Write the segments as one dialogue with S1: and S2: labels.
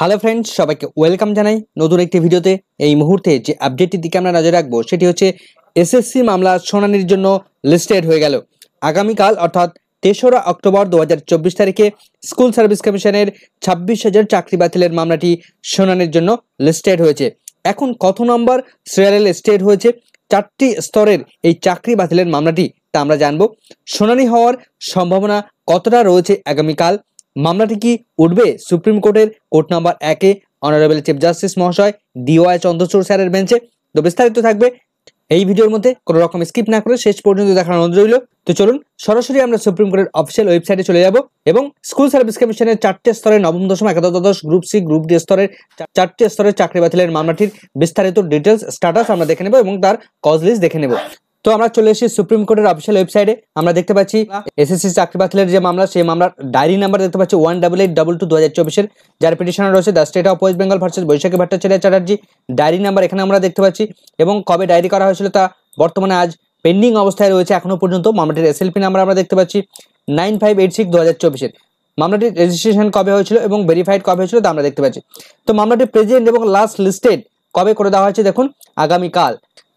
S1: Hello friends, সবাইকে welcome জানাই নতুন একটি ভিডিওতে। এই মুহূর্তে যে আপডেটটির দিকে আমরা নজর রাখবো সেটি হচ্ছে এসএসসি মামলা শুনানির জন্য লিস্টেড হয়ে গেল। আগামীকাল অর্থাৎ ৩রা অক্টোবর ২০২৪ তারিখে স্কুল সার্ভিস কমিশনের ২৬,০০০ চাকরি বাতিলের মামলাটি শুনানির জন্য লিস্টেড হয়েছে। এখন কত নম্বর সিরিয়ালে লিস্টেড হয়েছে 4টি স্তরের এই চাকরি বাতিলের মামলাটি তা আমরা জানবো। শুনানি হওয়ার সম্ভাবনা কতটা রয়েছে আগামীকাল, মামলাটি কি উঠবে সুপ্রিম কোর্টের কোর্ট নাম্বার 1-এ অনারেবল চিফ জাস্টিস মহাশয় DY চন্দ্রচূড় স্যারের বেঞ্চে। তো বিস্তারিত থাকবে এই ভিডিওর মধ্যে, কোনো রকম স্কিপ না করে শেষ পর্যন্ত দেখার অনুরোধ রইল। তো চলুন সরাসরি আমরা সুপ্রিম কোর্টের অফিসিয়াল ওয়েবসাইটে চলে যাব এবং স্কুল সার্ভিস কমিশনের 4টে স্তরের নবম দশম একাদশ দ্বাদশ গ্রুপ সি গ্রুপ ডি স্তরের 4টে স্তরের চাকরি বাতিলের মামলাটির বিস্তারিত ডিটেলস স্ট্যাটাস আমরা দেখে নেব এবং তার কজ লিস্ট দেখে নেব। তো আমরা চলে এসেছি সুপ্রিম কোর্টের অফিসিয়াল ওয়েবসাইটে। আমরা দেখতে পাচ্ছি এসএসসি চাকরি বাতিলের যে মামলা, সেই মামলার ডায়েরি নাম্বার দেখতে পাচ্ছি 18822/2024, যার পিটিশনার রয়েছে the state of West Bengal versus Baishakhi Bhattacharya Chatterjee. Diary number এখানে আমরা দেখতে পাচ্ছি এবং কবে ডায়েরি করা হয়েছিল তা বর্তমানে আজ পেন্ডিং অবস্থায় রয়েছে এখনো পর্যন্ত। মামলাটির SLP নাম্বার আমরা দেখতে পাচ্ছি 9586/2024। মামলাটির রেজিস্ট্রেশন কবে হয়েছিল এবং ভেরিফাইড কবে হয়েছিল তা আমরা দেখতে পাচ্ছি। তো মামলাটি প্রেজেন্ট এবং লাস্ট লিস্টেড কবে করে দেওয়া হয়েছে দেখুন, আগামীকাল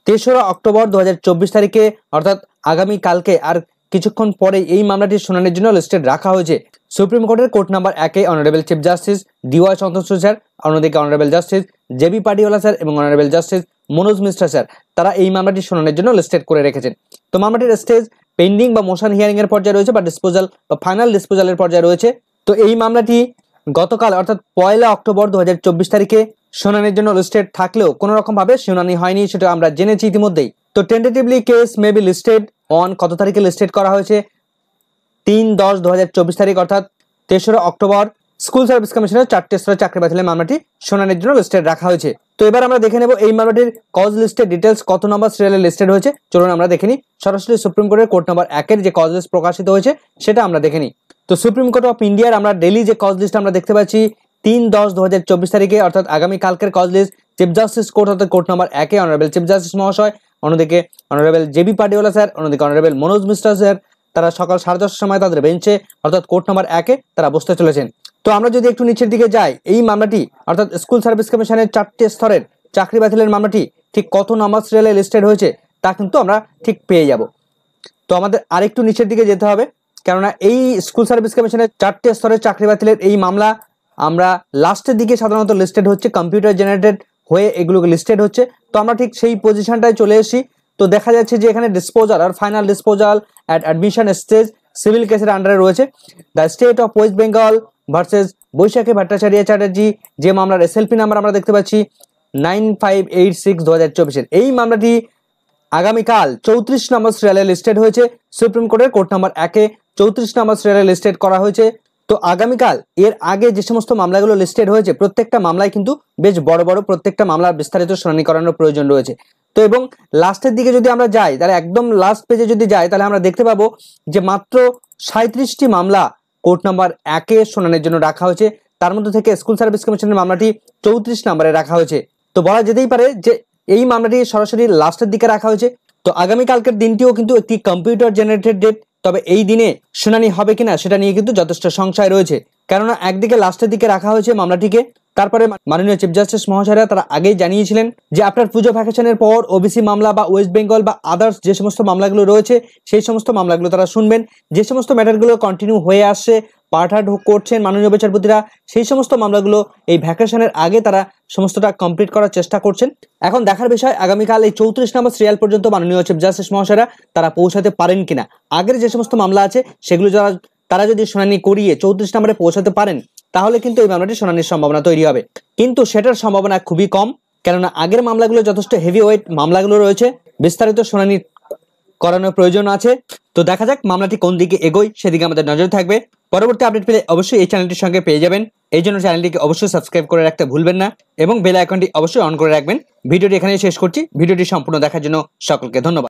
S1: ৩রা অক্টোবর ২০২৪ তারিখে, অর্থাৎ আগামীকালকে আর কিছুক্ষণ পরে এই মামলাটির শুনানির জন্য লিস্টেড রাখা হয়েছে সুপ্রিম কোর্টের কোর্ট নাম্বার 1-এ honourable chief justice DY Chandrachud sir, অন্যদিকে honourable justice JB Pardiwala sir এবং honourable justice Manoj Mishra sir, তারা এই মামলাটি শুনানির জন্য লিস্টেড করে রেখেছেন। তো মামলাটির স্টেজ পেন্ডিং বা মোশন হিয়ারিং এর পর্যায়ে রয়েছে বা ডিসপোজাল বা ফাইনাল ডিসপোজালের পর্যায়ে রয়েছে। তো এই মামলাটি গতকাল অর্থাৎ 1 অক্টোবর ২০২৪ তারিখে শুনানির জন্য লিস্টেড থাকলেও কোনো রকম ভাবে শুনানি হয়নি, সেটা আমরা জেনেছি ইতিমধ্যেই। তো tentatively case may be listed on, কত তারিখে লিস্টেড করা হয়েছে 3/10/2024 তারিখ, অর্থাৎ 3রা অক্টোবর স্কুল সার্ভিস কমিশনের 4টে স্তরের চাকরি বাতিলের মামলাটি শুনানির জন্য লিস্টেড রাখা হয়েছে। তো এবার আমরা দেখে নেব এই মামলাটির কজ লিস্টের ডিটেলস কত নম্বর সিরিয়ালে লিস্টেড হয়েছে। চলুন আমরা দেখে নিই সরাসরি সুপ্রিম কোর্টের কোর্ট নাম্বার 1-এর যে কজ লিস্ট প্রকাশিত হয়েছে সেটা আমরা দেখে নিই। তো সুপ্রিম কোর্ট অফ ইন্ডিয়ার আমরা ডেইলি যে কজ লিস্ট আমরা দেখতে পাচ্ছি 3/10/2024 তারিখে, অর্থাৎ আগামীকালকের cause list chief justice court অর্থাৎ কোর্ট নাম্বার 1-এ অনারেবল চিফ জাস্টিস মহাশয়, অন্যদিকে অনারেবল JB পাটিওয়ালা স্যার, অন্যদিকে অনারেবল মনোজ মিশ্রা স্যার, তারা সকাল 10:30টার সময় তাদের বেঞ্চে অর্থাৎ কোর্ট নাম্বার 1-এ তারা বসতে চলেছেন। তো আমরা যদি একটু নিচের দিকে যাই, এই মামলাটি অর্থাৎ স্কুল সার্ভিস কমিশনের 4টে স্তরের চাকরি বাতিলের মামলাটি ঠিক কত নম্বর সিরিয়ালে লিস্টেড হয়েছে তা কিন্তু আমরা ঠিক পেয়ে যাব। তো আমাদের আরেকটু নিচের দিকে যেতে হবে, কেননা এই স্কুল সার্ভিস কমিশনের 4টে স্তরের চাকরি বাতিলের এই মামলা আমরা লাস্টের দিকে সাধারণত লিস্টেড হচ্ছে, কম্পিউটার জেনারেটেড হয়ে এগুলোকে লিস্টেড হচ্ছে। তো আমরা ঠিক সেই পজিশনটায় চলে এসেছি। তো দেখা যাচ্ছে যে এখানে ডিসপোজাল আর final disposal at admission stage civil কেসের আন্ডারে রয়েছে the state of West Bengal versus Baishakhi Bhattacharya Chatterjee, যে মামলার SLP নাম্বার আমরা দেখতে পাচ্ছি 9586/2024। এই মামলাটি আগামীকাল 34 নম্বর সিরিয়ালে লিস্টেড হয়েছে সুপ্রিম কোর্টের কোর্ট নাম্বার 1-এ, 34 নম্বর সিরিয়ালে লিস্টেড করা হয়েছে। তো আগামীকাল এর আগে যে সমস্ত মামলাগুলো লিস্টেড হয়েছে প্রত্যেকটা মামলায় কিন্তু বেশ বড় বড় প্রত্যেকটা মামলার বিস্তারিত শুনানি করানোর প্রয়োজন রয়েছে। তো এবং লাস্টের দিকে যদি আমরা যাই, তাহলে একদম লাস্ট পেজে যদি যাই তাহলে আমরা দেখতে পাবো যে মাত্র 37টি মামলা কোর্ট নাম্বার 1-এ শুনানির জন্য রাখা হয়েছে। তার মধ্যে থেকে স্কুল সার্ভিস কমিশনের মামলাটি 34 নম্বরে রাখা হয়েছে। তো বলা যেতেই পারে যে এই মামলাটি সরাসরি লাস্টের দিকে রাখা হয়েছে। তো আগামীকালকের দিনটিও কিন্তু একটি কম্পিউটার জেনারেটেড ডেট, তবে এই দিনে শুনানি হবে কিনা সেটা নিয়ে কিন্তু যথেষ্ট সংশয় রয়েছে, কেননা একদিকে লাস্টের দিকে রাখা হয়েছে মামলাটিকে। তারপরে মাননীয় চিফ জাস্টিস মহাশয়রা তারা আগেই জানিয়েছিলেন যে আপনার পুজো ভ্যাকেশনের পর ওবিসি মামলা বা ওয়েস্ট বেঙ্গল বা আদার্স যে সমস্ত মামলাগুলো রয়েছে সেই সমস্ত মামলাগুলো তারা শুনবেন। যে সমস্ত ম্যাটারগুলো কন্টিনিউ হয়ে আসছে, পার্ট করছেন মাননীয় বিচারপতিরা, সেই সমস্ত মামলাগুলো এই ভ্যাকেশনের আগে তারা সমস্তটা কমপ্লিট করার চেষ্টা করছেন। এখন দেখার বিষয় আগামীকাল এই 34 নম্বর সিরিয়াল পর্যন্ত মাননীয় চিফ জাস্টিস মহাশয়রা তারা পৌঁছাতে পারেন কিনা। আগের যে সমস্ত মামলা আছে সেগুলো তারা যদি শুনানি করিয়ে 34 নম্বরে পৌঁছাতে পারেন তাহলে কিন্তু এই মামলাটি শুনানির সম্ভাবনা তৈরি হবে, কিন্তু সেটার সম্ভাবনা খুবই কম, কেননা আগের মামলাগুলো যথেষ্ট হেভি ওয়েট মামলাগুলো রয়েছে, বিস্তারিত শুনানি করানোর প্রয়োজন আছে। তো দেখা যাক মামলাটি কোন দিকে এগোয়, সেদিকে আমাদের নজর থাকবে। পরবর্তী আপডেট পেলে অবশ্যই এই চ্যানেলটির সঙ্গে পেয়ে যাবেন। এই জন্য চ্যানেলটিকে অবশ্যই সাবস্ক্রাইব করে রাখতে ভুলবেন না এবং বেল আইকনটি অবশ্যই অন করে রাখবেন। ভিডিওটি এখানেই শেষ করছি। ভিডিওটি সম্পূর্ণ দেখার জন্য সকলকে ধন্যবাদ।